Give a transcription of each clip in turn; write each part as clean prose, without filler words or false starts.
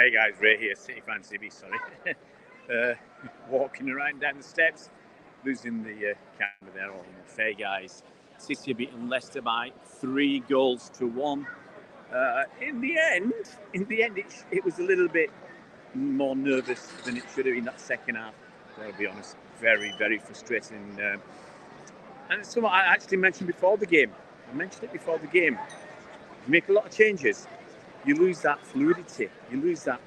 Hey guys, Ray here, City fan CB, sorry. Walking around down the steps, losing the camera there almost. Hey guys, City beating Leicester by 3-1. In the end, it was a little bit more nervous than it should have been that second half. I'll be honest, very, very frustrating. And it's something I actually mentioned before the game. You make a lot of changes, you lose that fluidity, you lose that,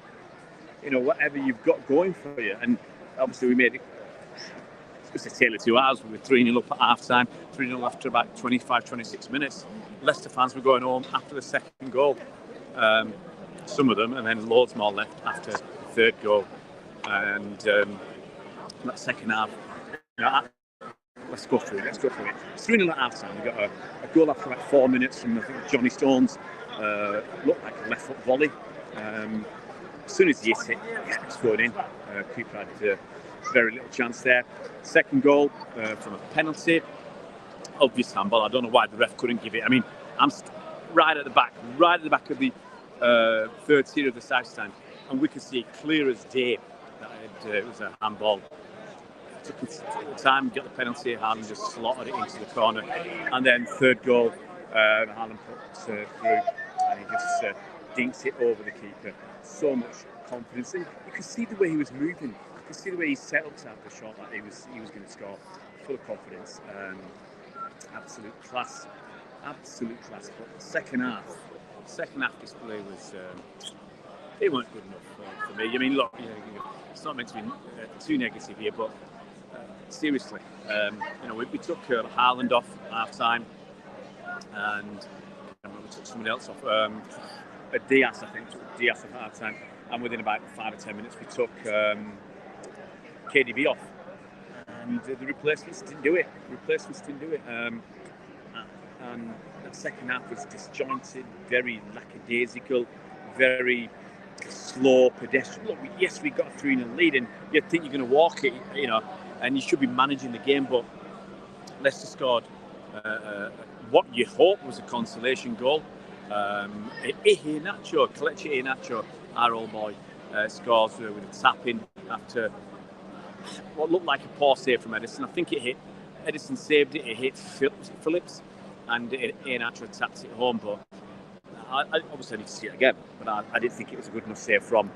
whatever you've got going for you. And obviously we made it was a tale of two hours. We were 3-0 up at half-time, 3-0 after about 25, 26 minutes. Leicester fans were going home after the second goal. Some of them, and then loads more left after the third goal. And that second half, let's go through it. It's 3-0 at half-time. We got a goal after about 4 minutes from, I think, Johnny Stones. Looked like a left-foot volley. As soon as he hit it, it's going in. Cooper had very little chance there. Second goal from a penalty. Obvious handball. I don't know why the ref couldn't give it. I mean, I'm right at the back of the third tier of the south stand, and we could see clear as day that it was a handball. Took time, got the penalty, Haaland just slotted it into the corner, and then third goal, Haaland put through, and he just dinks it over the keeper. So much confidence, and you could see the way he was moving. You could see the way he set up to have the shot that he was going to score. Full of confidence, absolute class. But the second half display was it weren't good enough for me. I mean, look, it's not meant to be too negative here, but seriously, we took Haaland off half-time, and we took someone else off. Diaz, I think, Diaz off half-time, and within about 5 or 10 minutes, we took KDB off, and the replacements didn't do it. And that second half was disjointed, very lackadaisical, very slow, pedestrian. Look, yes, we got a 3-0 lead, and you think you're going to walk it, and you should be managing the game, but Leicester scored what you hope was a consolation goal. Kelechi Iheanacho, our old boy, scores with a tap-in after what looked like a poor save from Edison. I think it hit, Edison saved it, it hit Phillips, and Iheanacho tapped it home, but I obviously need to see it again, but I didn't think it was a good enough save from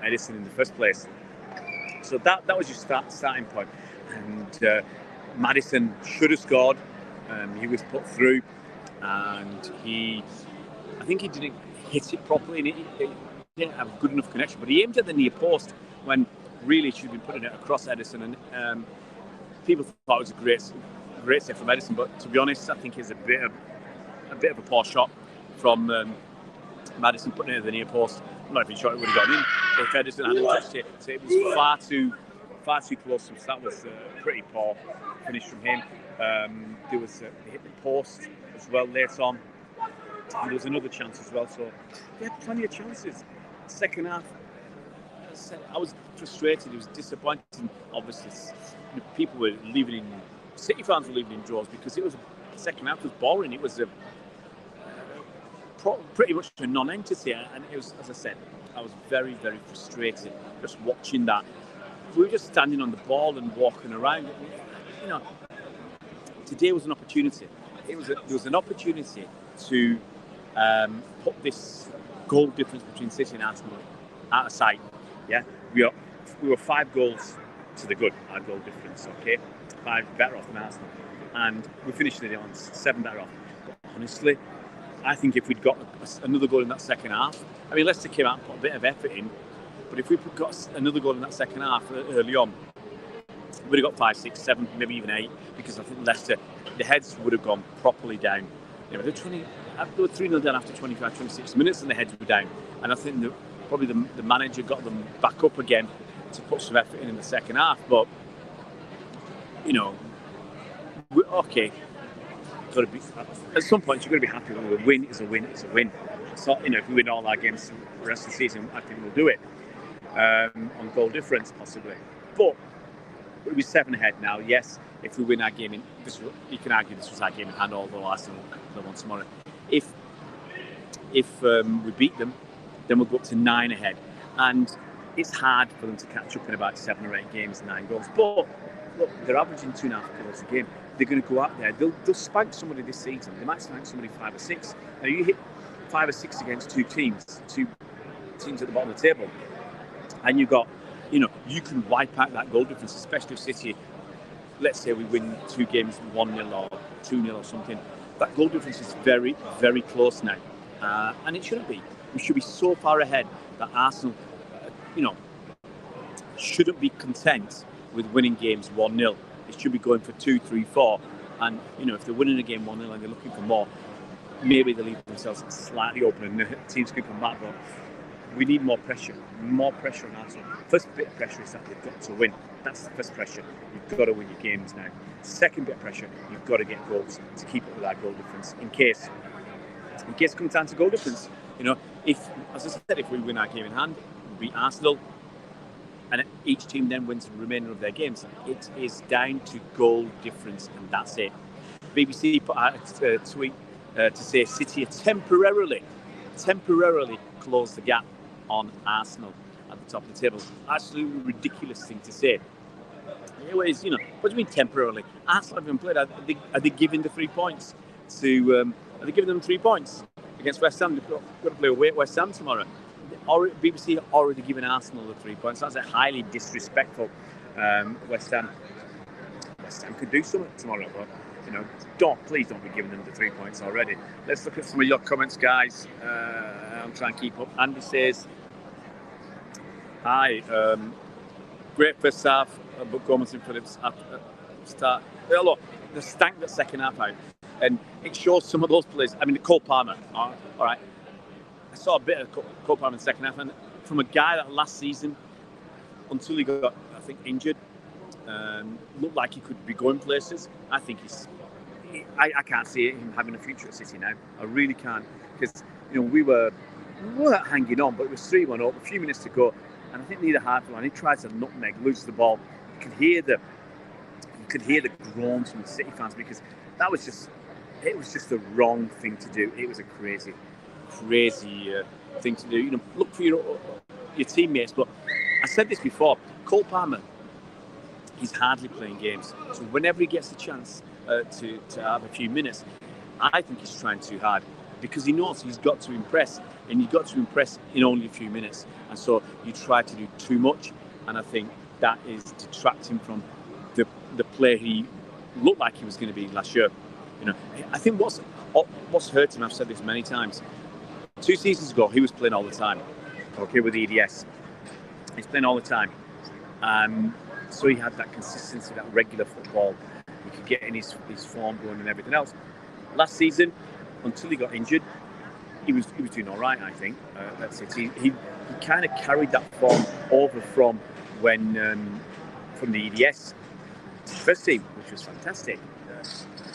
Edison in the first place. So that was your starting point. And Maddison should have scored. He was put through, and I think he didn't hit it properly, and he didn't have a good enough connection, but he aimed at the near post when really should have been putting it across Edison, and people thought it was a great save from Edison, but to be honest, I think it's a bit of a poor shot from Maddison putting it at the near post. I'm not even sure it would have gone in if Edison hadn't touched it. So it was far too close. So that was a pretty poor finish from him. There was he hit the post as well later on, and there was another chance as well. So they had plenty of chances. Second half, I was frustrated. It was disappointing. Obviously, people were leaving in. City fans were leaving in draws because the second half was boring. It was pretty much a non-entity, and it was, as I said, I was very, very frustrated just watching that. We were just standing on the ball and walking around. Today was an opportunity. There was an opportunity to put this goal difference between City and Arsenal out of sight. Yeah, we were 5 goals to the good. Our goal difference, okay, 5 better off than Arsenal, and we finished it on 7 better off. But honestly, I think if we'd got another goal in that second half, I mean, Leicester came out and put a bit of effort in, but if we got another goal in that second half early on, we'd have got 5, 6, 7, maybe even 8, because I think Leicester, the heads would have gone properly down. They were 3-0 down after 25, 26 minutes, and the heads were down. And I think probably the manager got them back up again to put some effort in the second half. But, okay. At some point, you've got to be happy when a win is a win. So, if we win all our games the rest of the season, I think we'll do it on goal difference, possibly. But we'll be 7 ahead now. Yes, if we win our game, you can argue this was our game in hand, although Arsenal will win tomorrow. If we beat them, then we'll go up to 9 ahead. and it's hard for them to catch up in about 7 or 8 games, 9 goals. But look, they're averaging 2.5 goals a game. They're going to go out there. They'll spank somebody this season. They might spank somebody 5 or 6. Now you hit 5 or 6 against two teams at the bottom of the table, and you can wipe out that goal difference, especially if City, let's say we win 2 games 1-0 or 2-0 or something. That goal difference is very, very close now, and it shouldn't be. We should be so far ahead that Arsenal, shouldn't be content with winning games 1-0. It should be going for 2, 3, 4. And if they're winning a game 1-0 and they're looking for more, maybe they leave themselves slightly open and the teams can come back. But we need more pressure on Arsenal. First bit of pressure is that they've got to win. That's the first pressure. You've got to win your games now. Second bit of pressure, you've got to get goals to keep up with that goal difference. In case it comes down to goal difference, if, as I said, if we win our game in hand, we beat Arsenal, and each team then wins the remainder of their games, it is down to goal difference, and that's it. BBC put out a tweet to say City are temporarily close the gap on Arsenal at the top of the table. Absolutely ridiculous thing to say. Anyways, what do you mean temporarily? Arsenal haven't played. Are they giving the 3 points to? Are they giving them 3 points against West Ham? They've got to play away at West Ham tomorrow. BBC have already given Arsenal the 3 points. That's a highly disrespectful West Ham. West Ham could do something tomorrow, but please don't be giving them the 3 points already. Let's look at some of your comments, guys. I'm trying to keep up. Andy says, "Hi, great first half, but Gomez and Phillips start. Look, they stank the second half out, and it shows some of those players. I mean, Cole Palmer. All right." I saw a bit of Cole Palmer in the second half, and from a guy that last season, until he got, I think, injured, looked like he could be going places. I think I can't see him having a future at City now. I really can't, because we weren't hanging on, but it was 3-1 up, a few minutes to go, and I think neither half-line, he tried to nutmeg, lose the ball. You could hear the groans from the City fans, because it was just the wrong thing to do. It was a crazy thing to do. Look for your teammates. But I said this before, Cole Palmer, he's hardly playing games. So whenever he gets the chance to have a few minutes, I think he's trying too hard, because he knows he's got to impress, and you've got to impress in only a few minutes. And so you try to do too much, and I think that is detracting from the player he looked like he was going to be last year. I think what's hurt him, I've said this many times, 2 seasons ago, he was playing all the time, with the EDS. He's playing all the time. So he had that consistency, that regular football. He could get in his form going and everything else. Last season, until he got injured, he was doing all right, I think. That's it. He kind of carried that form over from the EDS first team, which was fantastic.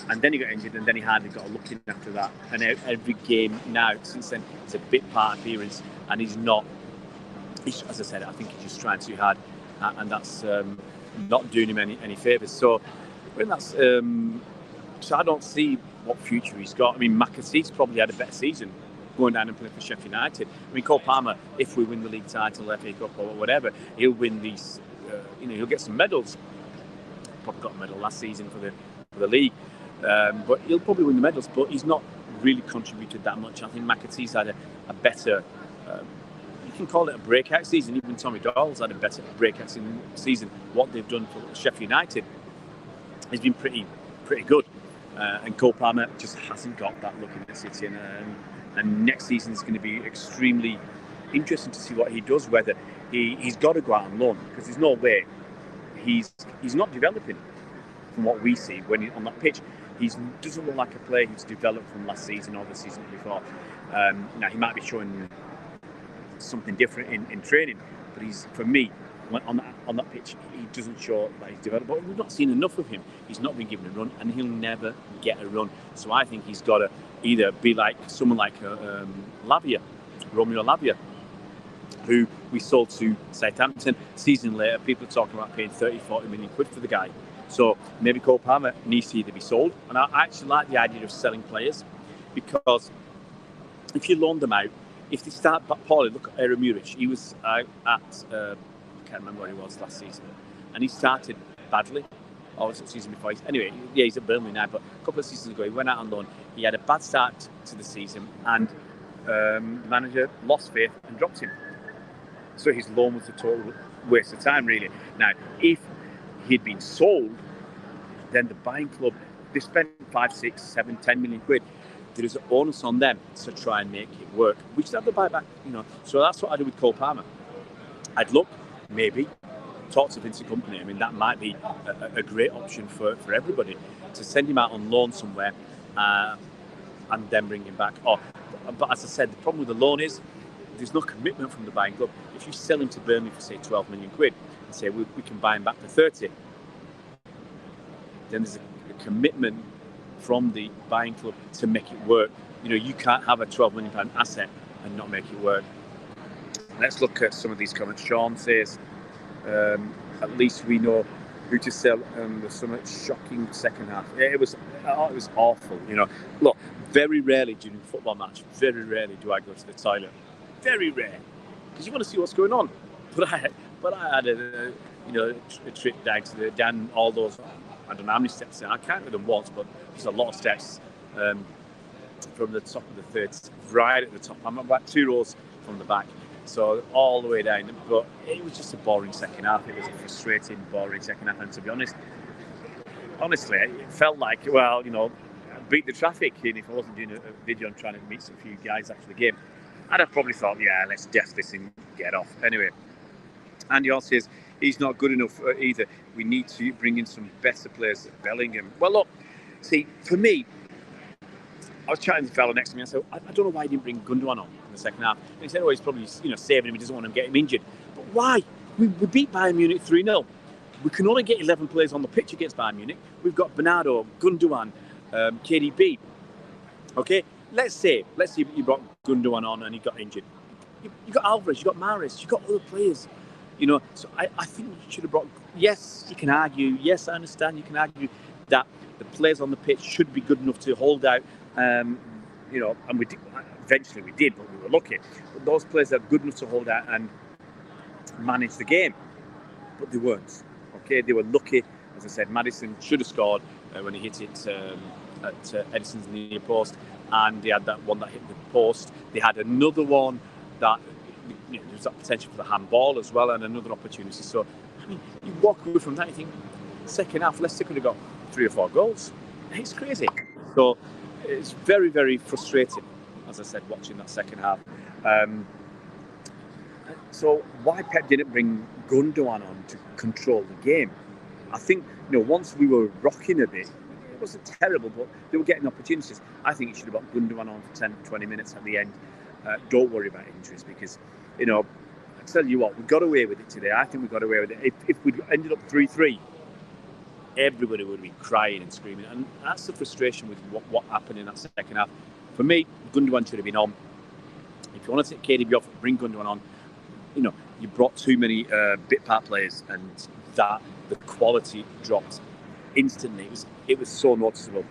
And then he got injured, and then he hardly got a look in after that. And every game now, since then, it's a bit part appearance, and he's not. As I said, I think he's just trying too hard, and that's not doing him any favours. So, so I don't see what future he's got. I mean, McAtee's probably had a better season going down and playing for Sheffield United. I mean, Cole Palmer, if we win the league title, FA Cup or whatever, he'll win these. He'll get some medals. Probably got a medal last season for the league. But he'll probably win the medals, but he's not really contributed that much. I think McAtee's had a better, you can call it a breakout season. Even Tommy Doyle's had a better breakout season. What they've done for Sheffield United has been pretty good. And Cole Palmer just hasn't got that look in the City. And next season is going to be extremely interesting to see what he does, whether he's got to go out on loan, because there's no way he's not developing from what we see when he's on that pitch. He doesn't look like a player who's developed from last season or the season before. Now, he might be showing something different in training, but for me, on that pitch, he doesn't show that he's developed. But we've not seen enough of him. He's not been given a run, and he'll never get a run. So I think he's got to either be like someone like Romeo Lavia, who we sold to Southampton. Season later, people are talking about paying 30-40 million quid for the guy. So maybe Cole Palmer needs to either be sold. And I actually like the idea of selling players, because if you loan them out, if they start back poorly, look at Aaron Muric. He was I can't remember where he was last season, and he started badly. Or was it the season before? Anyway, yeah, he's at Burnley now, but a couple of seasons ago he went out on loan. He had a bad start to the season, and the manager lost faith and dropped him. So his loan was a total waste of time, really. Now, if he'd been sold, then the buying club, they spent 5, 6, 7, 10 million quid. There is an onus on them to try and make it work, which they have to buy back, So that's what I do with Cole Palmer. I'd look, maybe, talk to Vincent Kompany. I mean, that might be a great option for everybody, to send him out on loan somewhere and then bring him back. But as I said, the problem with the loan is there's no commitment from the buying club. If you sell him to Burnley for, say, 12 million quid and say we can buy him back for 30, then there's a commitment from the buying club to make it work. You can't have a £12 million asset and not make it work. Let's look at some of these comments. Sean says, at least we know who to sell. There's some shocking second half. It was awful. Look, very rarely during a football match, very rarely do I go to the toilet. Very rare, because you want to see what's going on. But I had a trip down all those. I don't know how many steps. I counted them once, but there's a lot of steps from the top of the third, right at the top. I'm about 2 rows from the back, so all the way down. But it was just a boring second half. It was a frustrating, boring second half. And to be honest, honestly, it felt like, beat the traffic. And if I wasn't doing a video and trying to meet some few guys after the game, I'd have probably thought, let's death this and get off. Anyway, Andy also says he's not good enough either. We need to bring in some better players. Bellingham. Well, look, see, for me, I was chatting to the fellow next to me. I said, I don't know why he didn't bring Gundogan on in the second half. And he said, he's probably saving him. He doesn't want him to get him injured. But why? We beat Bayern Munich 3-0. We can only get 11 players on the pitch against Bayern Munich. We've got Bernardo, Gundogan, KDB. Okay, let's say you brought Gundogan on and he got injured. You got Alvarez, you got Mahrez, you got other players. So I think you should have brought. Yes, you can argue. Yes, I understand. You can argue that the players on the pitch should be good enough to hold out. And we did. Eventually, we did, but we were lucky. But those players are good enough to hold out and manage the game, but they weren't. Okay, they were lucky. As I said, Maddison should have scored when he hit it at Edison's near post, and they had that one that hit the post. They had another one that. There was that potential for the handball as well, and another opportunity. So, I mean, you walk away from that, you think, second half, Leicester could have got 3 or 4 goals. It's crazy. So, it's very, very frustrating, as I said, watching that second half. So, why Pep didn't bring Gundogan on to control the game? I think, once we were rocking a bit, it wasn't terrible, but they were getting opportunities. I think he should have got Gundogan on for 10, 20 minutes at the end. Don't worry about injuries, because I tell you what, we got away with it today. I think we got away with it. If we ended up 3-3, everybody would have been crying and screaming, and that's the frustration with what happened in that second half. For me, Gundogan should have been on. If you want to take KDB off, bring Gundogan on. You brought too many bit part players, and that the quality dropped instantly. It was so noticeable.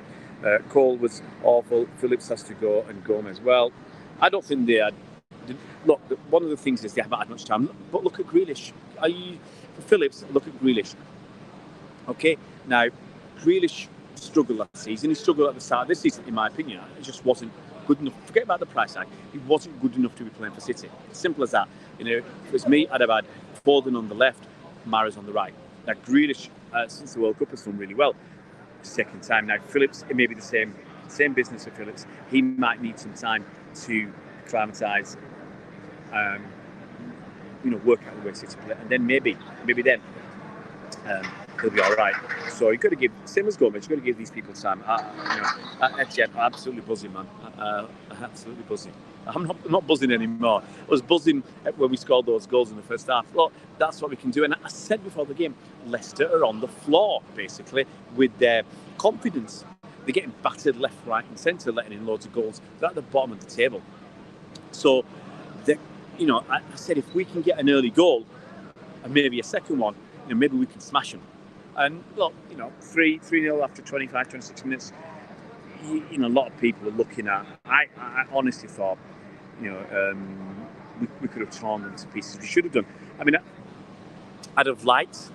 Cole was awful. Phillips has to go, and Gomez. Well, I don't think they had. Look, one of the things is they haven't had much time. But look at Grealish. For Phillips, look at Grealish. Okay, now Grealish struggled last season. He struggled at the start of this season, in my opinion. It just wasn't good enough. Forget about the price tag. He wasn't good enough to be playing for City. It's simple as that. If it was me, I'd have had Foden on the left, Mahrez on the right. Now Grealish, since the World Cup, has done really well. Second time now. Phillips, it may be the same business for Phillips. He might need some time to acclimatise, work out the way City play, and then maybe then he'll be all right. So you've got to give, same as Gomez, you've got to give these people time. Etienne, absolutely buzzing, man. Absolutely buzzing. I'm not buzzing anymore. I was buzzing when we scored those goals in the first half. Look, that's what we can do. And I said before the game, Leicester are on the floor, basically, with their confidence. They're getting battered left, right and centre, letting in loads of goals. They're at the bottom of the table. So, I said if we can get an early goal and maybe a second one, maybe we can smash them. And look, 3-0 after 25, 26 minutes, a lot of people are looking at. I honestly thought, we could have torn them to pieces. We should have done. I mean, I'd have liked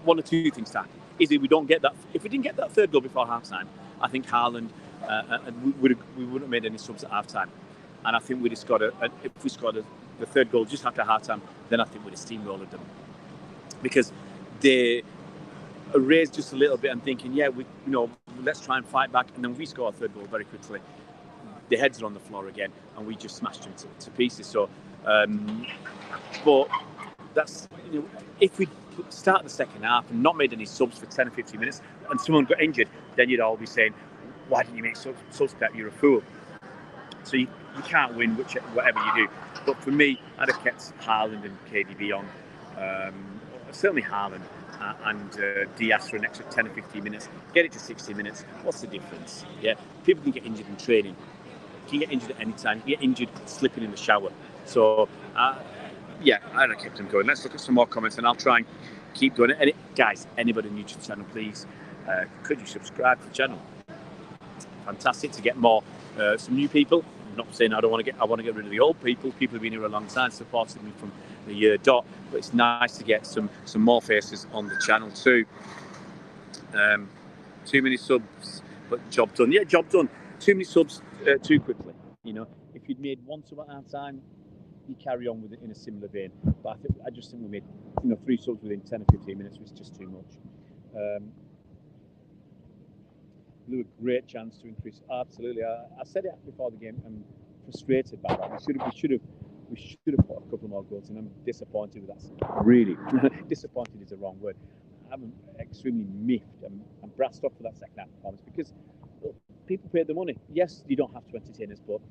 one or two things to happen. Is if we don't get that. If we didn't get that third goal before half time, I think Haaland we wouldn't have made any subs at half time, and I think we'd have scored if we scored the third goal just after half time, then I think we'd have steamrolled them, because they raised just a little bit and thinking, let's try and fight back, and then we score a third goal very quickly. The heads are on the floor again, and we just smashed them to pieces. So, but that's if we start the second half and not made any subs for 10 or 15 minutes, and someone got injured, then you'd all be saying, "Why didn't you make subs, Pep? You're a fool." So you can't win whatever you do. But for me, I'd have kept Haaland and KDB on. Certainly Haaland and Diaz for an extra 10 or 15 minutes. Get it to 60 minutes. What's the difference? Yeah, people can get injured in training. You can get injured at any time. You can get injured slipping in the shower. So, I'd have kept them going. Let's look at some more comments, and I'll try and keep doing it. Guys, anybody new to the channel, please, could you subscribe to the channel? Fantastic to get more, some new people. I'm not saying I want to get rid of the old people. People have been here a long time, supported me from the year dot. But it's nice to get some more faces on the channel too. Too many subs, but job done. Yeah, job done. Too many subs too quickly. If you'd made one sub at half time, you carry on with it in a similar vein. But I just think we made 3 subs within 10 or 15 minutes was just too much. Blew a great chance to increase. Absolutely, I said it before the game. I'm frustrated by that. We should have put a couple more goals, and I'm disappointed with that. Really, disappointed is the wrong word. I'm extremely miffed. I'm brassed off for that second half performance, because people paid the money. Yes, you don't have to entertain us, but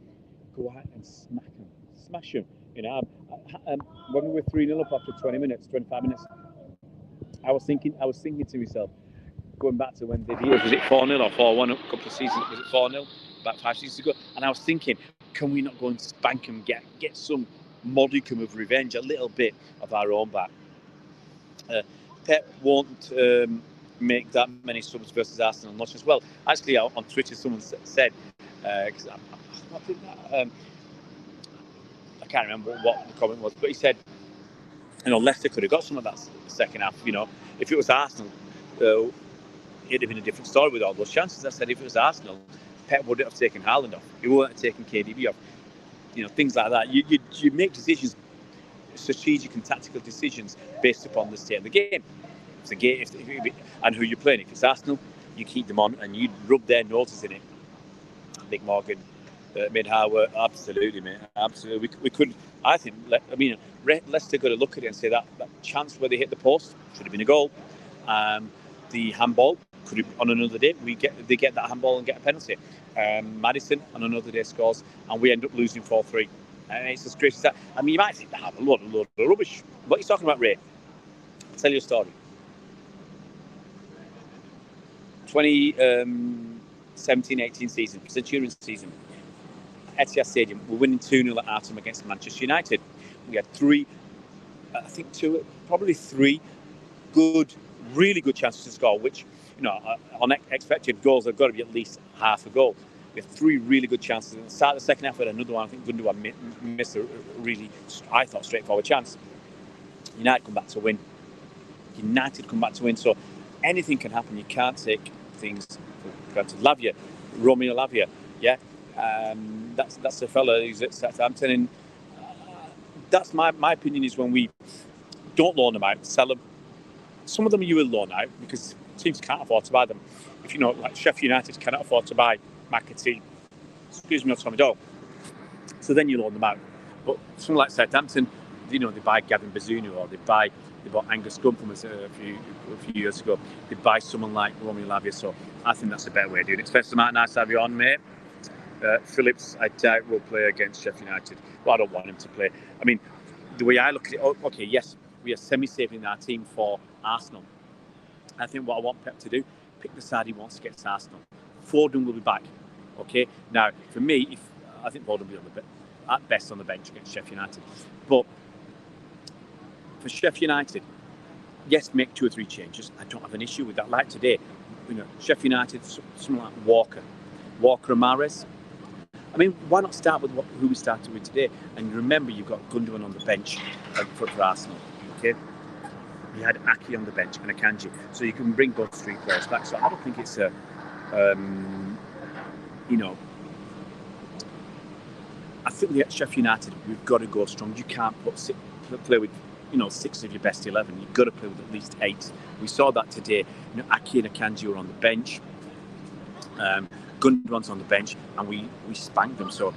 go out and smash them. When we were 3-0 up after 20 minutes, 25 minutes, I was thinking to myself, going back to when they did, was it 4-0 or 4-1 a couple of seasons? Was it 4-0 about 5 seasons ago? And I was thinking, can we not go and spank them, get some modicum of revenge, a little bit of our own back? Pep won't make that many subs versus Arsenal much as well. Actually, on Twitter, someone said, because I can't remember what the comment was, but he said, Leicester could have got some of that second half. If it was Arsenal, it'd have been a different story with all those chances. I said, if it was Arsenal, Pep wouldn't have taken Haaland off. He wouldn't have taken KDB off. Things like that. You make decisions, strategic and tactical decisions, based upon the state of the game. If the game, and who you're playing. If it's Arsenal, you keep them on and you rub their noses in it. Nick Morgan made hard work. Absolutely, mate. Absolutely. We could. I think. Leicester got to look at it and say that chance where they hit the post should have been a goal. The handball could have, on another day they get that handball and get a penalty. Maddison on another day scores, and we end up losing 4-3. And it's as great as that. You might think that a lot of rubbish. What are you talking about, Ray? I'll tell you a story. 2017-18 season, Centurion season, Etihad Stadium, we're winning 2-0 at half-time against Manchester United. We had probably three really good chances to score, which, on expected goals, have got to be at least half a goal. We had 3 really good chances. At the start of the second half, we had another one. I think Gundogan missed a really, I thought, straightforward chance. United come back to win. So anything can happen. You can't take things for granted. Romeo Lavia, yeah, that's the fella who's at Southampton, and that's my opinion. Is when we don't loan them out, sell them. Some of them you will loan out because teams can't afford to buy them. If like Sheffield United cannot afford to buy McAtee, or Tommy Doyle, so then you loan them out. But someone like Southampton, they buy Gavin Bazunu, or they bought Angus Gunn from us a few years ago. They buy someone like Romeo Lavia. So I think that's a better way of doing it. Spencer Martin, nice to have you on, mate. Phillips, I doubt will play against Sheffield United. Well, I don't want him to play. The way I look at it, okay, yes, we are semi-saving our team for Arsenal. I think what I want Pep to do, pick the side he wants against Arsenal. Foden will be back. Okay, now for me, I think Foden will be at best on the bench against Sheffield United. But for Sheffield United, yes, make 2 or 3 changes. I don't have an issue with that. Like today, Sheffield United, someone like Walker and Mahrez. I mean, why not start with who we started with today? And remember, you've got Gundogan on the bench for Arsenal. Okay, you had Aki on the bench and Akanji, so you can bring both street players back. So I don't think it's a, you know, I think at Sheffield United we've got to go strong. You can't play with 6 of your best 11. You've got to play with at least 8. We saw that today. Aki and Akanji were on the bench. Gundogan's on the bench, and we spanked them. So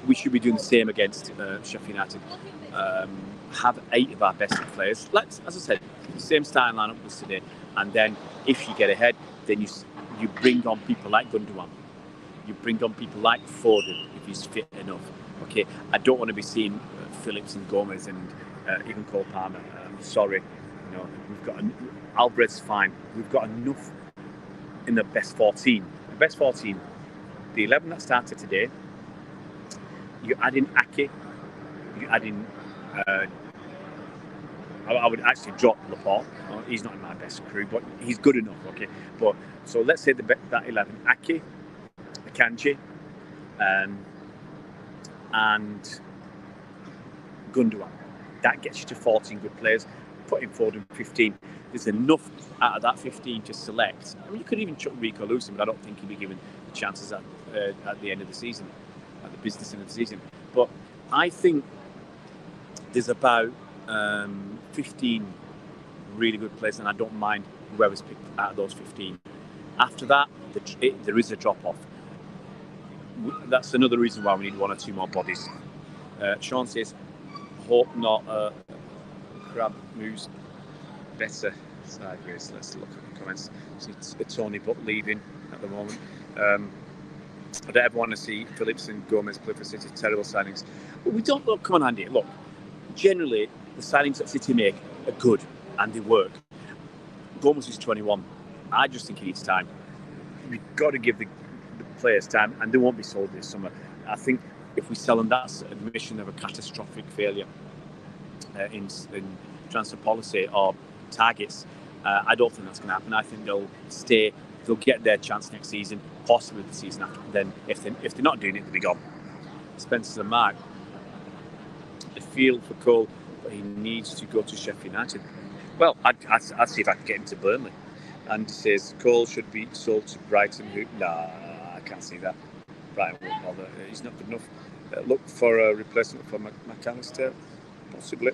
we should be doing the same against Sheffield United. Have 8 of our best players. Let's, as I said, same starting lineup as today. And then if you get ahead, then you bring on people like Gundogan. You bring on people like Foden if he's fit enough. Okay, I don't want to be seeing Phillips and Gomez and even Cole Palmer. I'm sorry, we've got Alvarez fine. We've got enough in the best 14. The best 14, the 11 that started today. You add in Ake. You add in. I would actually drop Laporte. He's not in my best crew, but he's good enough. Okay, but so let's say that 11: Ake, Akanji, and Gundogan. That gets you to 14 good players. Put in Foden 15. There's enough out of that 15 to select. I mean, you could even chuck Rico loose, but I don't think he'll be given the chances at the end of the season, at the business end of the season. But I think there's about 15 really good players, and I don't mind whoever's picked out of those 15. After that, there is a drop-off. That's another reason why we need 1 or 2 more bodies. Sean says, hope not Crab moves better sideways. Let's look at the comments. It's Tony Butt leaving at the moment. I don't ever want to see Phillips and Gomez play for City. Terrible signings. But we don't look. Come on, Andy. Look, generally the signings that City make are good and they work. Gomez is 21. I just think he needs time. We've got to give the players time, and they won't be sold this summer. I think if we sell them, that's an admission of a catastrophic failure in transfer policy or targets. I don't think that's going to happen. I think they'll stay. They'll get their chance next season, possibly the season after. Then, if they're not doing it, they'll be gone. Spencer and Mark. I feel for Cole, but he needs to go to Sheffield United. Well, I'd see if I can get him to Burnley. And he says Cole should be sold to Brighton. Nah, I can't see that. Brighton won't bother. He's not good enough. Look for a replacement for McAllister, possibly.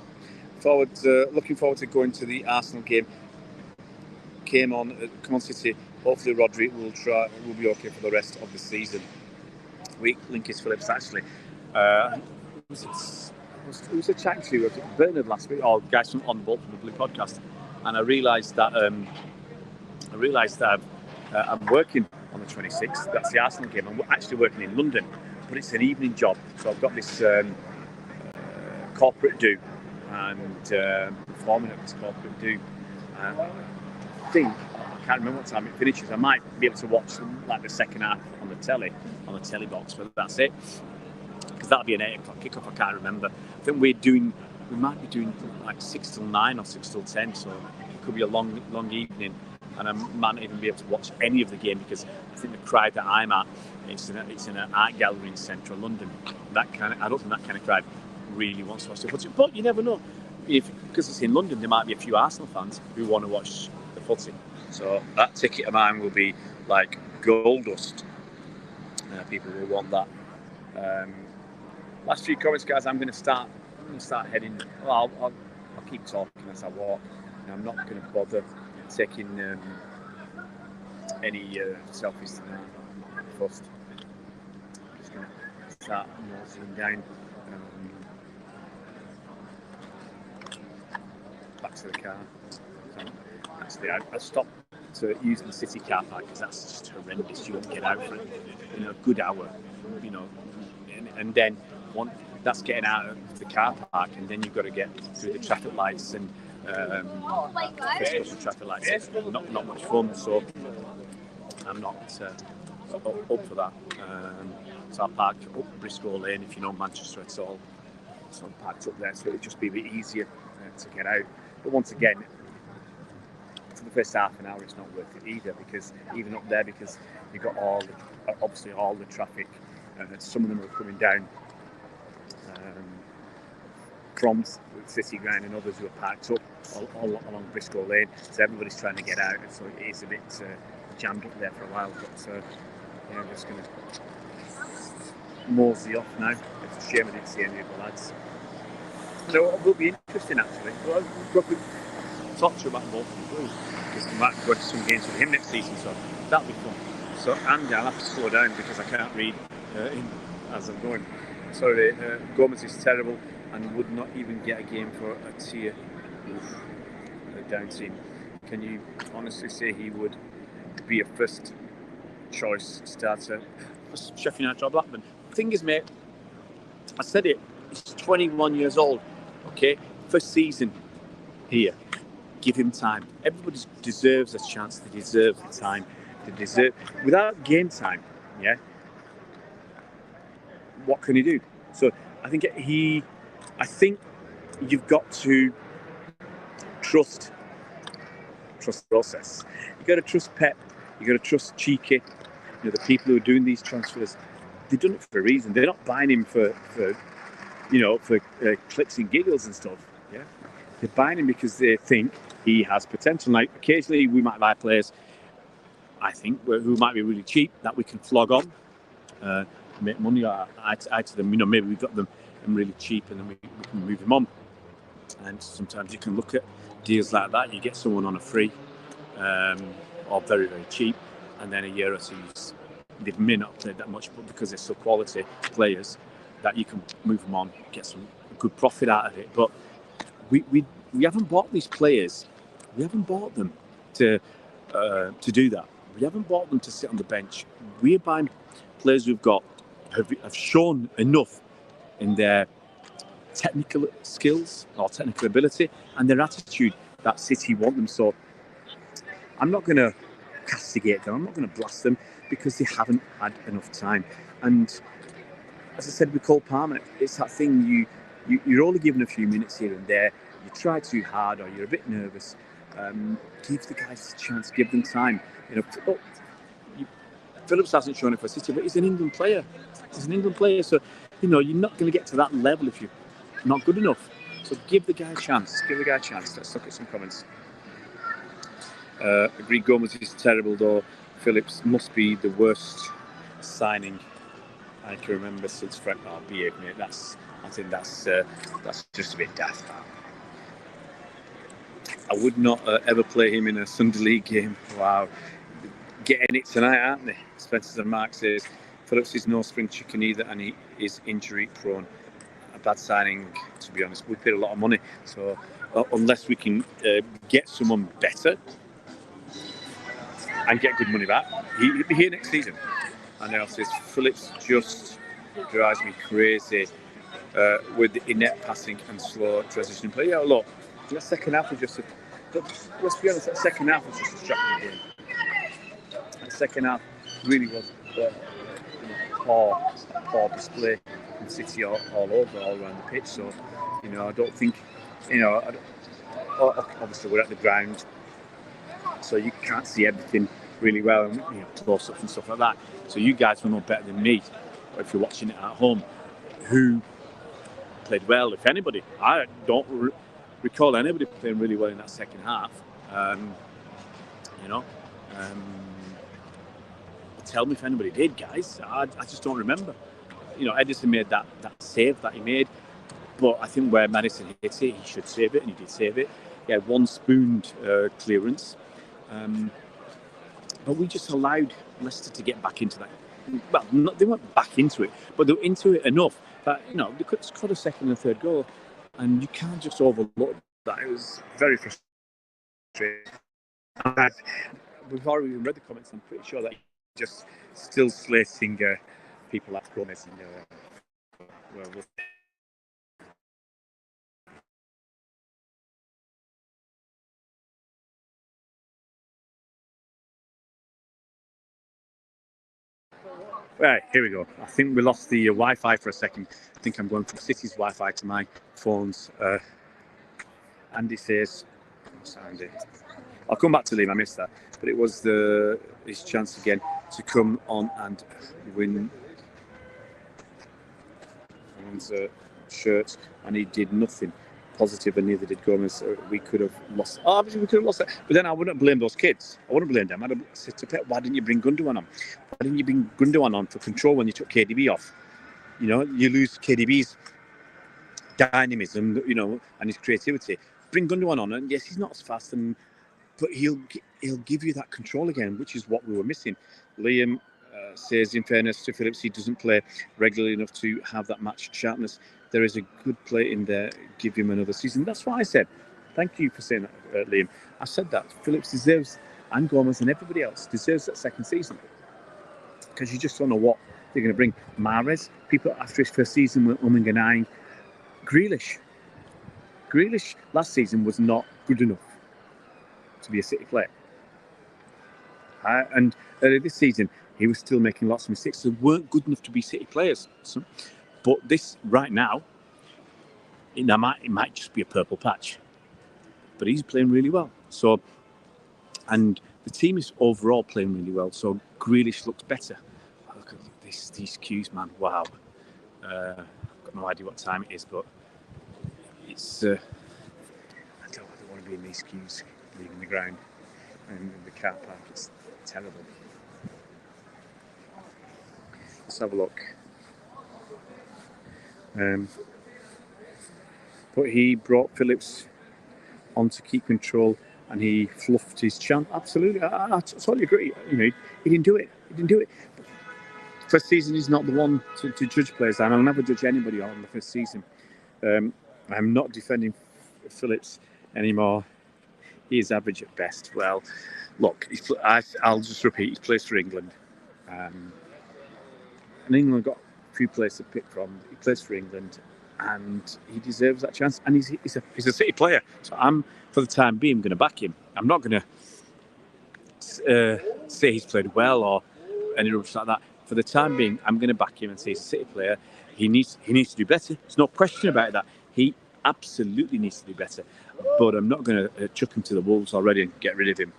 Looking forward to going to the Arsenal game. Come on, City. Hopefully, Rodri will be okay for the rest of the season. Weak link is Phillips actually. Who was a chat to? Was it Bernard last week? Or guys from On the Ball from the Blue Podcast? And I realised that I'm working on the 26th. That's the Arsenal game. I'm actually working in London, but it's an evening job. So I've got this corporate do and performing at this corporate do. I think I can't remember what time it finishes. I might be able to watch like the second half on the telly box, but that's it. Because that'll be an 8 o'clock kickoff. I can't remember. I think we might be doing like 6 till 9 or 6 till 10. So it could be a long evening, and I might not even be able to watch any of the game because I think the crowd that I'm at, it's in an art gallery in central London. I don't think that kind of crowd really wants to watch the footy. But you never know. Because it's in London, there might be a few Arsenal fans who want to watch the footy. So that ticket of mine will be like gold dust. People will want that. Last few comments, guys. I'm going to start heading. Well, I'll keep talking as I walk. I'm not going to bother taking any selfies tonight. First, I'm just going to start nosing down. Back to the car. Actually, I stopped to use the city car park because that's just horrendous. You won't get out for a good hour, and then that's getting out of the car park, and then you've got to get through the traffic lights and special traffic lights. It's not much fun, so I'm not up for that. So I parked up Briscoe Lane. If you know Manchester at all, so I parked up there, so it'll just be a bit easier to get out. But once again, for the first half an hour, it's not worth it either, because even up there, because you've got all the traffic Some of them are coming down from City ground, and others who are parked up all along Briscoe Lane. So everybody's trying to get out, and so it is a bit jammed up there for a while. But yeah, I'm just going to mosey off now. It's a shame I didn't see any of the lads. So it will be interesting actually. Well, I'll probably talk to you about Bolton Blues because I might go to some games with him next season, so that'll be fun. So Andy, I'll have to slow down because I can't read as I'm going. Sorry, Gomez is terrible and would not even get a game for a tier down team. Can you honestly say he would be a first choice starter for Sheffield United or Blackburn? The thing is, mate, I said it, he's 21 years old, okay? First season here. Give him time. Everybody deserves a chance. They deserve the time. They deserve, without game time, yeah, what can he do? So I think you've got to trust the process. You've got to trust Pep. You've got to trust Cheeky. The people who are doing these transfers, they've done it for a reason. They're not buying him for clicks and giggles and stuff. Yeah, they're buying him because they think he has potential. Like occasionally, we might buy players, I think, who might be really cheap that we can flog on, make money out to them. Maybe we've got them really cheap, and then we can move them on. And sometimes you can look at deals like that. You get someone on a free, or very, very cheap, and then a year or two, they may not play that much, but because they're so quality players, that you can move them on, get some good profit out of it. But we haven't bought these players. We haven't bought them to do that. We haven't bought them to sit on the bench. We're buying players who've have shown enough in their technical skills or technical ability and their attitude that City want them. So I'm not going to castigate them. I'm not going to blast them because they haven't had enough time. And as I said with Cole Palmer, it's that thing you're only given a few minutes here and there. You try too hard or you're a bit nervous. Give the guys a chance. Give them time. Phillips hasn't shown it for City, but he's an England player. So you're not going to get to that level if you're not good enough. So give the guy a chance. Let's look at some comments. Agree, Gomez is terrible though. Phillips must be the worst signing I can remember since Frank. Oh, behave, mate. I think that's just a bit daft. I would not ever play him in a Sunday League game. Wow. Getting it tonight, aren't they? Spencer and Mark says Phillips is no spring chicken either, and he is injury prone. A bad signing, to be honest. We paid a lot of money, so unless we can get someone better and get good money back, he'll be here next season. And then says Phillips just drives me crazy with the inept passing and slow transition play. Yeah, look, that second half was just let's be honest, that second half was just a shocking game. That second half really was a poor display from City all around the pitch. So, I don't think, obviously we're at the ground, so you can't see everything really well, and close-ups and stuff like that. So you guys will know better than me, if you're watching it at home, who played well, if anybody. I don't recall anybody playing really well in that second half. Tell me if anybody did, guys. I just don't remember. Edison made that save that he made, but I think where Madison hit it, he should save it, and he did save it. He had one spooned clearance, but we just allowed Leicester to get back into that. Well, they weren't back into it, but they were into it enough that they could score a second and third goal, and you can't just overlook that. It was very frustrating. We've already read the comments. I'm pretty sure that just still slating people like Gomez. Right, here we go. I think we lost the Wi-Fi for a second. I think I'm going from City's Wi-Fi to my phone's. Andy says, Andy. I'll come back to Liam, I missed that. But it was his chance again to come on and win Martin's shirt, and he did nothing positive, and neither did Gomez. We could have lost. Obviously, we could have lost it. But then I wouldn't blame those kids. I wouldn't blame them. I'd have said to Pep, why didn't you bring Gundogan on? Why didn't you bring Gundogan on for control when you took KDB off? You know, you lose KDB's dynamism, you know, and his creativity. Bring Gundogan on, and yes, he's not as fast, but he'll give you that control again, which is what we were missing. Liam says, in fairness to Phillips, he doesn't play regularly enough to have that match sharpness. There is a good play in there. Give him another season. That's what I said. Thank you for saying that, Liam. I said that. Phillips deserves, and Gomez and everybody else deserves that second season. Because you just don't know what they're going to bring. Mahrez, people after his first season were umming and ahhing. Grealish last season was not good enough to be a City player. And earlier this season, he was still making lots of mistakes. They weren't good enough to be City players. But this, right now, it might just be a purple patch. But he's playing really well. So, and the team is overall playing really well. So Grealish looks better. Look at these queues, man. Wow. I've got no idea what time it is, but it's... I don't want to be in these queues, leaving the ground and the car park. It's terrible. Let's have a look. But he brought Phillips on to keep control, and he fluffed his chance. Absolutely, I totally agree. You know, he didn't do it. But first season, he's not the one to judge players, and I'll never judge anybody on the first season. I'm not defending Phillips anymore. He is average at best. Well, look, I'll just repeat. He plays for England, and England got a few players to pick from. He plays for England, and he deserves that chance. And he's a City player. So I'm, for the time being, going to back him. I'm not going to say he's played well or any rubbish like that. For the time being, I'm going to back him and say he's a City player. He needs to do better. There's no question about that. He absolutely needs to do better. But I'm not going to chuck him to the wolves already and get rid of him.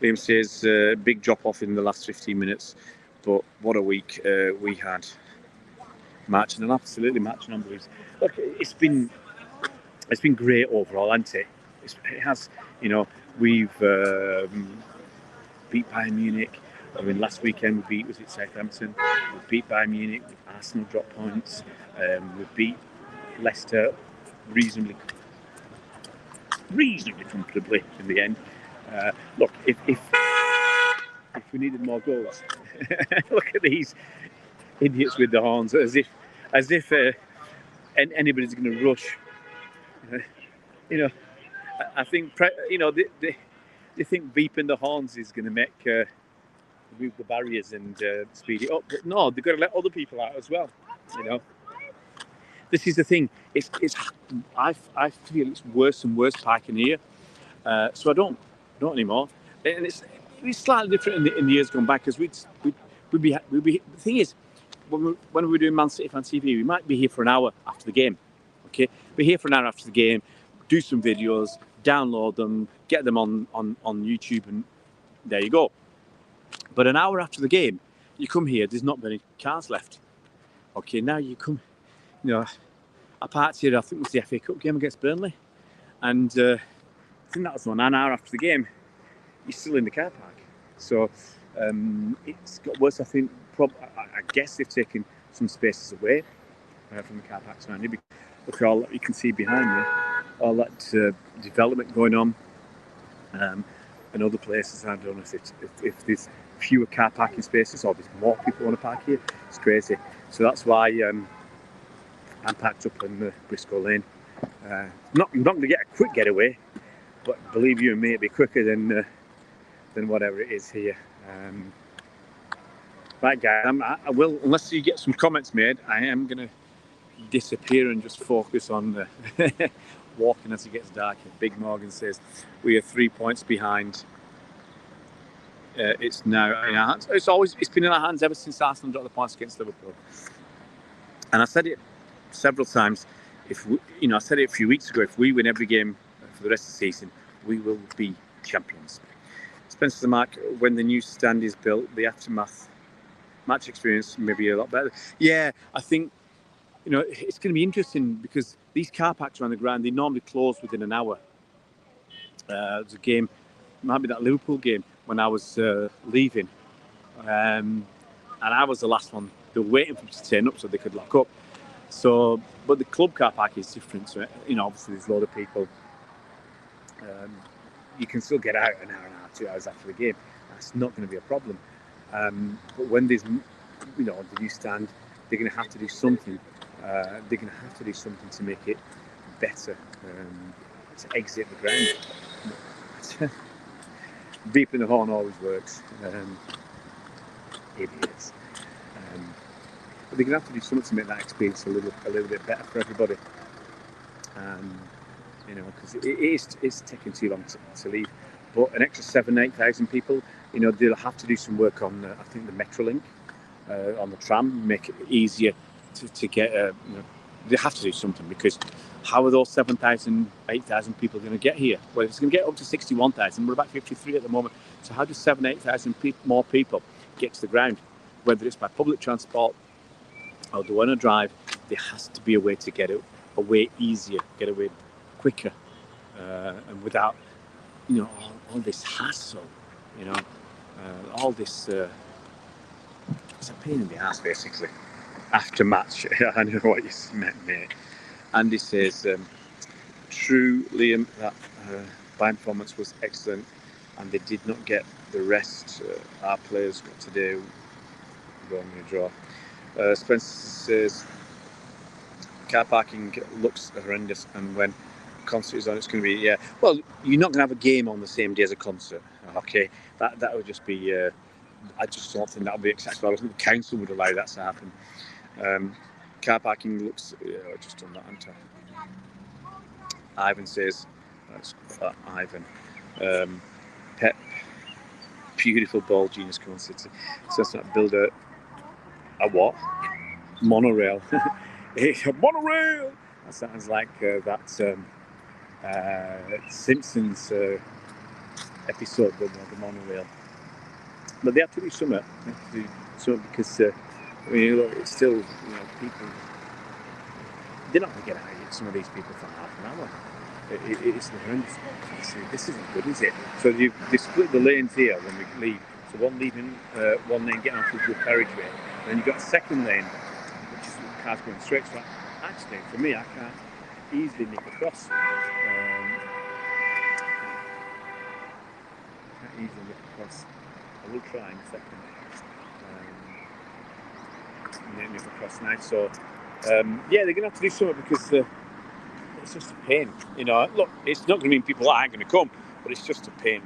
Liam says, big drop off in the last 15 minutes. But what a week we had. Marching and absolutely marching on, boys. Look, it's been great overall, hasn't it? It has. You know, we've beat Bayern Munich. I mean, last weekend we beat Southampton. We beat Bayern Munich. Arsenal dropped points. We beat Leicester reasonably comfortably in the end. Look, if we needed more goals, look at these idiots with the horns, as if anybody's going to rush. You know, I think they think beeping the horns is going to make move the barriers and speed it up, but no, they've got to let other people out as well. You know, this is the thing. I feel it's worse and worse parking here, so I don't anymore. And it's slightly different in the years gone back, because we'd be. The thing is, when we were doing Man City Fan TV, we might be here for an hour after the game. Okay, be here for an hour after the game, do some videos, download them, get them on YouTube, and there you go. But an hour after the game, you come here, there's not many cars left. Okay, now you come, you know, I parked here, I think it was the FA Cup game against Burnley, and I think that was an hour after the game, you're still in the car park. So it's got worse, I think. I guess they've taken some spaces away from the car parks now. Look at all that you can see behind me, all that development going on, and other places. I don't know if there's fewer car parking spaces or there's more people want to park here. It's crazy. So that's why I'm parked up in Briscoe Lane. Not going to get a quick getaway, but believe you and me, it'll be quicker than whatever it is here. Right, guys, I will, unless you get some comments made, I am going to disappear and just focus on walking as it gets darker. Big Morgan says we are 3 points behind. It's now in our hands. It's been in our hands ever since Arsenal dropped the points against Liverpool. And I said it several times. I said it a few weeks ago. If we win every game for the rest of the season, we will be champions. Spencer Mark, when the new stand is built, the aftermath match experience may be a lot better. Yeah, I think you know, it's going to be interesting because these car parks around the ground, they normally close within an hour. There's a game, might be that Liverpool game, when I was leaving. And I was the last one. They were waiting for me to turn up so they could lock up. So, but the club car park is different. So, you know, obviously there's a lot of people. You can still get out an hour and a half, 2 hours after the game. That's not going to be a problem. But when there's, you know, the new stand, they're going to have to do something. They're going to have to do something to make it better, to exit the ground. Beeping the horn always works. Idiots. But they're going to have to do something to make that experience a little bit better for everybody. You know, because it's taking too long to leave. But an extra 7,000-8,000 people, you know, they'll have to do some work on, I think, the Metrolink, on the tram, make it easier to get, you know, they have to do something, because how are those 7,000, 8,000 people going to get here? Well, if it's going to get up to 61,000, we're about 53 at the moment. So how do 7,000, 8,000 more people get to the ground? Whether it's by public transport or they want to drive, there has to be a way to get away easier, get away quicker, and without, you know, all this hassle, you know, all this, it's a pain in the ass, basically. After match, I know what you meant, mate. Andy says, true, Liam, that Bayern performance was excellent, and they did not get the rest our players got today. Going to draw. Spencer says, car parking looks horrendous, and when concert is on, it's going to be, yeah. Well, you're not going to have a game on the same day as a concert, okay? That would just be, I just don't think that would be acceptable. I don't think the council would allow that to happen. Car parking looks, I just done that, haven't I? Ivan says, that's Ivan. Pep, beautiful ball, genius, Cohen City. So that's not build a what? Monorail. A monorail! That sounds like that Simpsons episode, the monorail. But they have to do something. They have to do something because, I mean, look, it's still, you know, people, they're not going to get out of some of these people for half an hour. It's horrendous. This isn't good, is it? So they split the lanes here when we leave. So one leaving, one lane getting onto the carriageway. And then you've got a second lane, which is cars going straight. So actually, for me, I can't easily nick across. I will try in a second. Nick across now. So, yeah, they're going to have to do something because it's just a pain. You know, look, it's not going to mean people aren't going to come, but it's just a pain.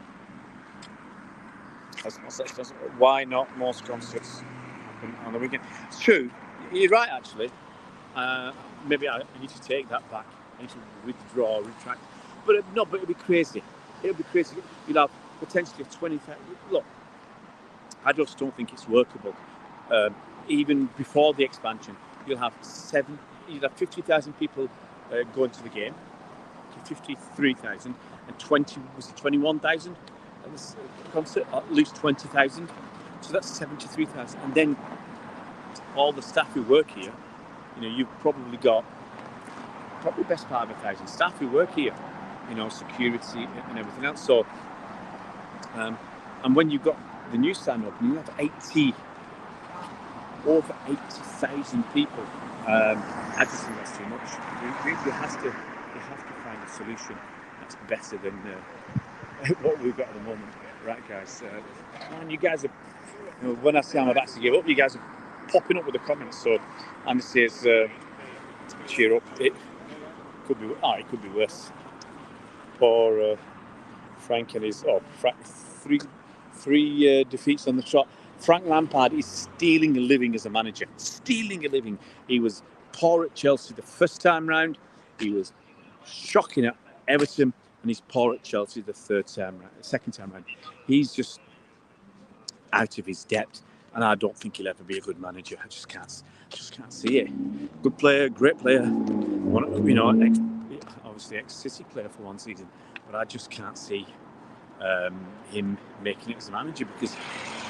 Why not most concerts happen on the weekend? It's true. You're right, actually. Maybe I need to take that back. I need to withdraw, retract. But no, but it'll be crazy. It'll be crazy. You'll have potentially 20,000. Look, I just don't think it's workable. Even before the expansion, you'll have 50,000 people going to the game, 53,000, and 21,000 at this concert, at least 20,000. So that's 73,000. And then all the staff who work here, you know, you've probably got the best part of 1,000 staff who work here, you know, security and everything else. So, and when you've got the new stand open, you have over 80,000 people. I just think that's too much. You have to find a solution that's better than what we've got at the moment, right, guys? Man, you guys are. You know, when I say I'm about to give up, you guys are popping up with the comments. So Andy says, cheer up. It could be worse. Poor Frank and his three defeats on the trot. Frank Lampard is stealing a living as a manager. Stealing a living. He was poor at Chelsea the first time round. He was shocking at Everton, and he's poor at Chelsea the second time round. He's just out of his depth, and I don't think he'll ever be a good manager. I just can't see it. Good player, great player. You know, obviously ex-City player for one season, but I just can't see him making it as a manager because,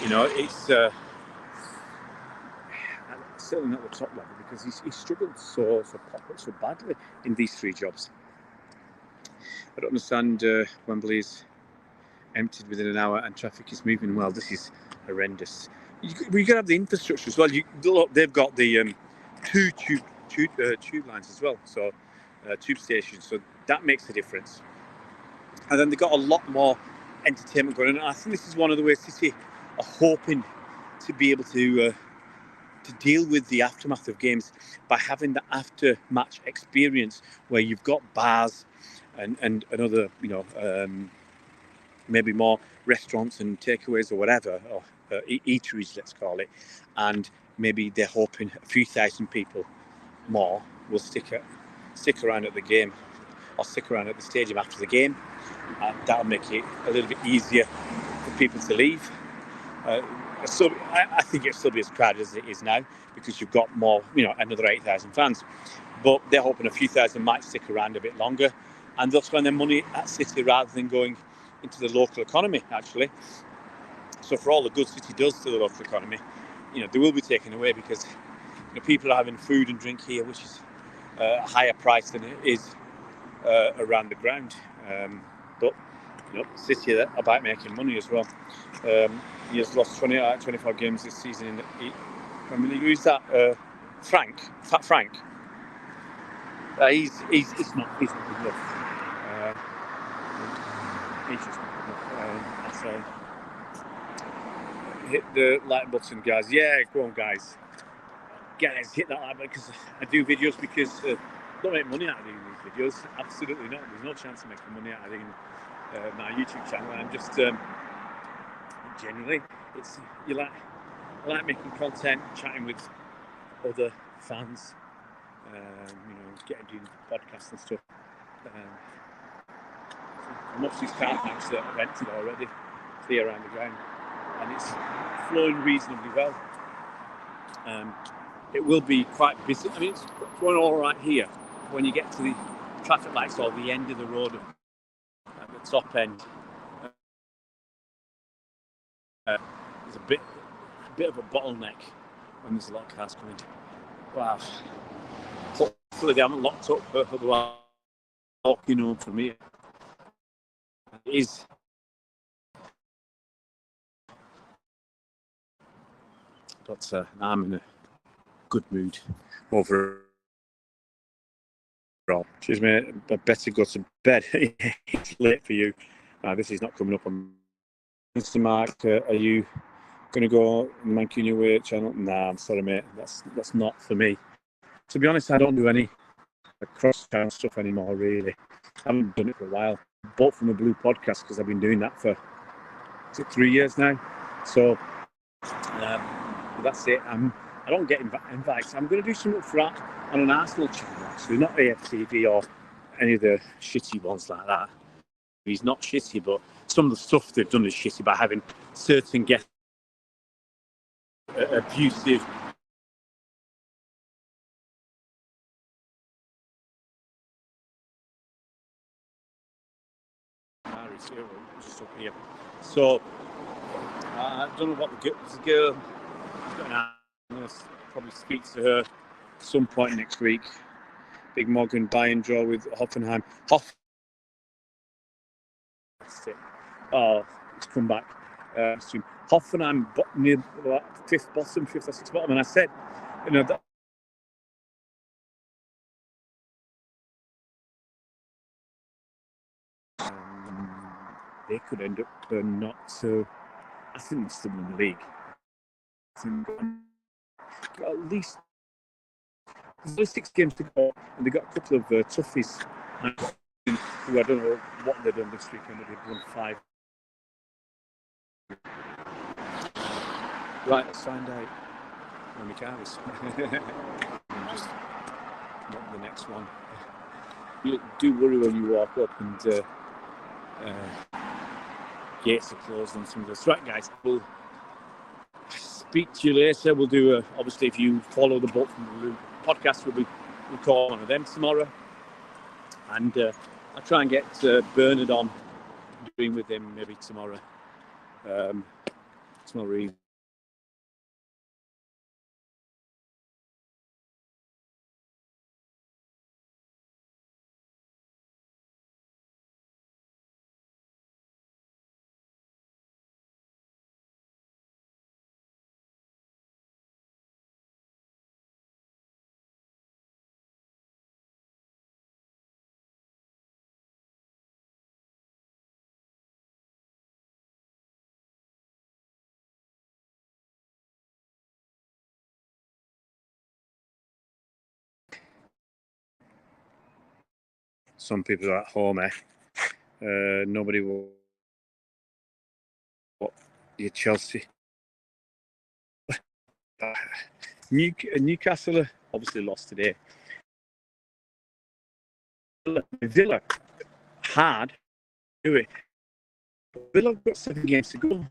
you know, it's certainly not the top level, because he struggled so badly in these 3 jobs. I don't understand. Wembley's emptied within an hour and traffic is moving well. This is horrendous. You've got to have the infrastructure as well. Look, they've got the 2 tube lines as well, so tube stations, so that makes a difference. And then they've got a lot more entertainment going on. And I think this is one of the ways City are hoping to be able to deal with the aftermath of games by having the after-match experience where you've got bars and other, maybe more restaurants and takeaways or whatever, or eateries, let's call it, and maybe they're hoping a few thousand people more will stick around at the game or stick around at the stadium after the game, and that'll make it a little bit easier for people to leave. So I think it'll still be as crowded as it is now, because you've got more, another 8,000 fans, but they're hoping a few thousand might stick around a bit longer, and they'll spend their money at City rather than going into the local economy, actually. So for all the good City does to the local economy, they will be taken away, because people are having food and drink here, which is a higher price than it is around the ground. But City are about making money as well. He has lost 25 games this season in the Premier League. Who's that? Frank. Fat Frank. He's not good enough. He's just not good enough. So hit the like button, guys. Yeah, go on, guys. Guys, hit that like button, because I do videos because I don't make money out of doing these videos. Absolutely not. There's no chance of making money out of doing my YouTube channel. I'm just genuinely, I like making content, chatting with other fans, doing podcasts and stuff. Most of these car parks that I've rented already, clear around the ground, and it's flowing reasonably well. It will be quite busy. I mean, it's going all right here. When you get to the traffic lights or the end of the road at the top end, there's a bit of a bottleneck when there's a lot of cars coming. Wow. Hopefully they haven't locked up, otherwise walking home from here. It is. But I'm in a good mood overall. Cheers, mate. I better go to bed. It's late for you. This is not coming up on Mr. Mark. Are you going to go on the Mancunian Way channel? Nah, I'm sorry, mate. That's not for me. To be honest, I don't do any cross-channel stuff anymore, really. I haven't done it for a while. Bought from a Blue podcast, because I've been doing that for 3 years now. So that's it. I don't get invites. I'm going to do something for that on an Arsenal channel, actually, not AFTV or any of the shitty ones like that. He's not shitty, but some of the stuff they've done is shitty by having certain guests abusive. Just up here. So I don't know what the girl. I'm going to probably speak to her at some point next week. Big Morgan buy and draw with Hoffenheim. Oh, it's come back. Hoffenheim near fifth or sixth bottom, and I said, that. They could end up not so. I think they're still in the league. At least there's only 6 games to go, and they've got a couple of toughies who I don't know what they've done this weekend, but they've won 5. Right, let's find out when the car is. And just not the next one. You do worry when you walk up and gates are closed on some of this. Right, guys, we'll speak to you later. We'll do obviously, if you follow the book from the podcast, we'll call one of them tomorrow, and I'll try and get Bernard on doing with him maybe tomorrow evening. some people are at home. Nobody will. What your Chelsea? Newcastle obviously lost today. Villa hard do it. Villa have got 7 games to go, and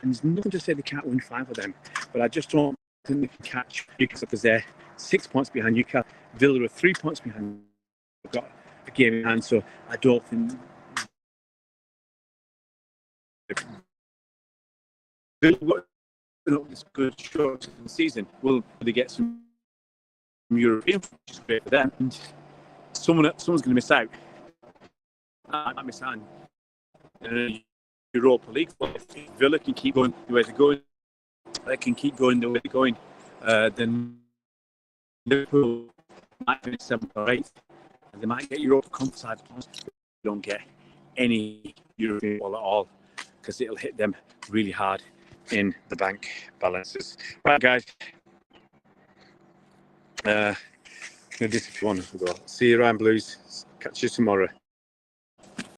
there's nothing to say they can't win 5 of them. But I just don't think they can catch Newcastle because they're 6 points behind Newcastle. Villa are 3 points behind. They've got a game in hand, so I don't think Villa got this good short in the season. Will they get some European, which is great for them? And someone's going to miss out. I might miss out on Europa League. If Villa can keep going the way they're going, they can keep going the way they're going, then Liverpool might finish 7th or 8th. And they might get Europa Conference side. They don't get any European ball at all because it'll hit them really hard in the bank balances. Right, guys. This if you want to go. See you around, Blues. Catch you tomorrow.